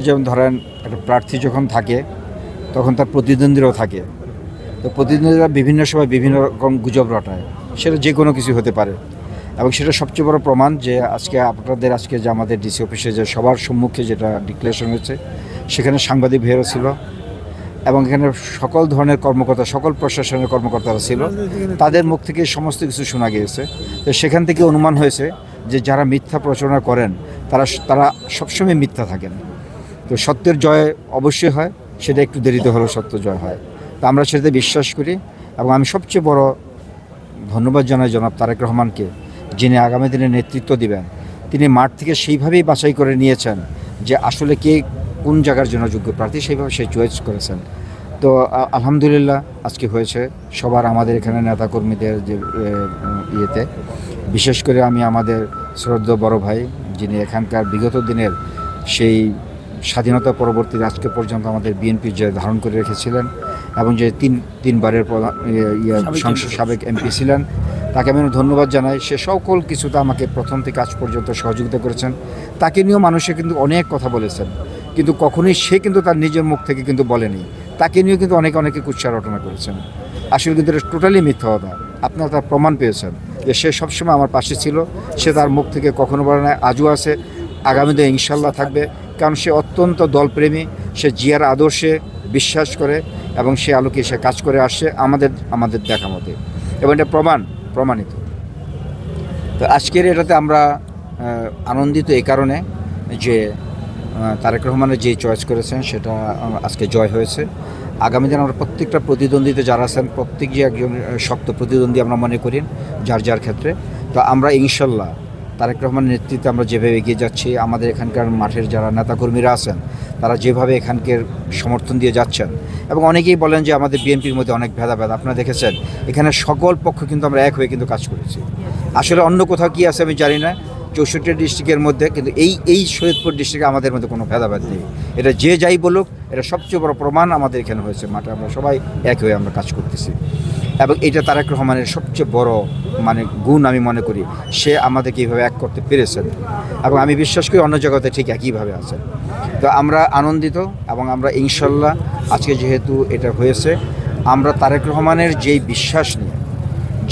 যেমন ধরেন একটা প্রার্থী যখন থাকে তখন তার প্রতিদ্বন্দ্বীরাও থাকে। তো প্রতিদ্বন্দ্বীরা বিভিন্ন সময় বিভিন্ন রকম গুজব রটায়, সেটা যে কোনো কিছু হতে পারে। এবং সেটা সবচেয়ে বড় প্রমাণ যে আপনাদের আজকে যে আমাদের ডিসি অফিসে যে সবার সম্মুখে যেটা ডিক্লারেশন হয়েছে, সেখানে সাংবাদিক ভাইয়েরা ছিল এবং এখানে সকল ধরনের কর্মকর্তা, সকল প্রশাসনের কর্মকর্তারা ছিল। তাদের মুখ থেকে সমস্ত কিছু শোনা গিয়েছে। তো সেখান থেকে অনুমান হয়েছে যে যারা মিথ্যা প্রচারণা করেন তারা সবসময় মিথ্যা থাকেন। তো সত্যের জয় অবশ্যই হয়, সেটা একটু দেরিতে হলেও সত্য জয় হয়। তো আমরা সেটাতে বিশ্বাস করি এবং আমি সবচেয়ে বড় ধন্যবাদ জানাই জনাব তারেক রহমানকে, যিনি আগামী দিনে নেতৃত্ব দিবেন। তিনি মাঠ থেকে সেইভাবেই বাছাই করে নিয়েছেন যে আসলে কে কোন জায়গার জন্য যোগ্য প্রার্থী, সেইভাবে সে চয়েস করেছেন। তো আলহামদুলিল্লাহ আজকে হয়েছে সবার, আমাদের এখানে নেতাকর্মীদের যে ইয়েতে বিশেষ করে আমি আমাদের শ্রদ্ধেয় বড় ভাই, যিনি এখানকার বিগত দিনের সেই স্বাধীনতা পরবর্তীতে আজকে পর্যন্ত আমাদের বিএনপি যে ধারণ করে রেখেছিলেন এবং যে তিনবারের সংসদ সাবেক এমপি ছিলেন, তাকে আমি ধন্যবাদ জানাই। সে সকল কিছুতে আমাকে প্রথম থেকে আজ পর্যন্ত সহযোগিতা করেছেন। তাকে নিয়েও মানুষে কিন্তু অনেক কথা বলেছেন, কিন্তু কখনোই সে কিন্তু তার নিজের মুখ থেকে কিন্তু বলেনি। তাকে নিয়েও কিন্তু অনেকে কুৎসা রটনা করেছেন। আসলে কিন্তু এটা টোটালি মিথ্যা কথা। আপনারা তার প্রমাণ পেয়েছেন যে সে সবসময় আমার পাশে ছিল। সে তার মুখ থেকে কখনো বলে না, আজও আছে, আগামীতে ইনশাল্লাহ থাকবে। কারণ সে অত্যন্ত দলপ্রেমী, সে জিয়ার আদর্শে বিশ্বাস করে এবং সে আলোকে সে কাজ করে আসছে আমাদের দেখা মতে, এবং এটা প্রমাণিত। তো আজকের এটাতে আমরা আনন্দিত এই কারণে যে তারেক রহমানের যে চয়েস করেছেন সেটা আজকে জয় হয়েছে। আগামী দিন আমরা প্রত্যেকটা প্রতিদ্বন্দ্বীতে যারা আছেন প্রত্যেক যে একজন শক্ত প্রতিদ্বন্দ্বী আমরা মনে করি যার ক্ষেত্রে। তো আমরা ইনশাল্লাহ তারেক রহমানের নেতৃত্বে আমরা যেভাবে এগিয়ে যাচ্ছি, আমাদের এখানকার মাঠের যারা নেতাকর্মীরা আছেন তারা যেভাবে এখানকার সমর্থন দিয়ে যাচ্ছেন, এবং অনেকেই বলেন যে আমাদের বিএনপির মধ্যে অনেক ভেদাভেদ। আপনারা দেখেছেন এখানে সকল পক্ষ কিন্তু আমরা এক হয়ে কিন্তু কাজ করেছি। আসলে অন্য কোথাও কী আছে আমি জানি না, 64 ডিস্ট্রিক্টের মধ্যে, কিন্তু এই শরীয়তপুর ডিস্ট্রিক্টে আমাদের মধ্যে কোনো ভেদাভেদ নেই। এটা যে যাই বলুক, এটা সবচেয়ে বড় প্রমাণ আমাদের এখানে হয়েছে। মাঠে আমরা সবাই এক হয়ে আমরা কাজ করতেছি, এবং এটা তারেক রহমানের সবচেয়ে বড় গুণ আমি মনে করি। সে আমাদেরকে এইভাবে এক করতে পেরেছেন এবং আমি বিশ্বাস করি অন্য জগতে ঠিক একইভাবে আছেন। তো আমরা আনন্দিত এবং আমরা ইনশাল্লাহ আজকে যেহেতু এটা হয়েছে, আমরা তারেক রহমানের যেই বিশ্বাস নিয়ে,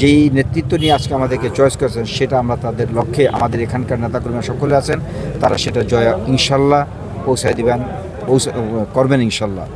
যেই নেতৃত্ব নিয়ে আজকে আমাদেরকে চয়েস করেছেন, সেটা আমরা তাদের লক্ষ্যে, আমাদের এখানকার নেতাকর্মী সকলে আছেন, তারা সেটা জয় ইনশাল্লাহ পৌঁছায় করবেন ইনশাল্লাহ।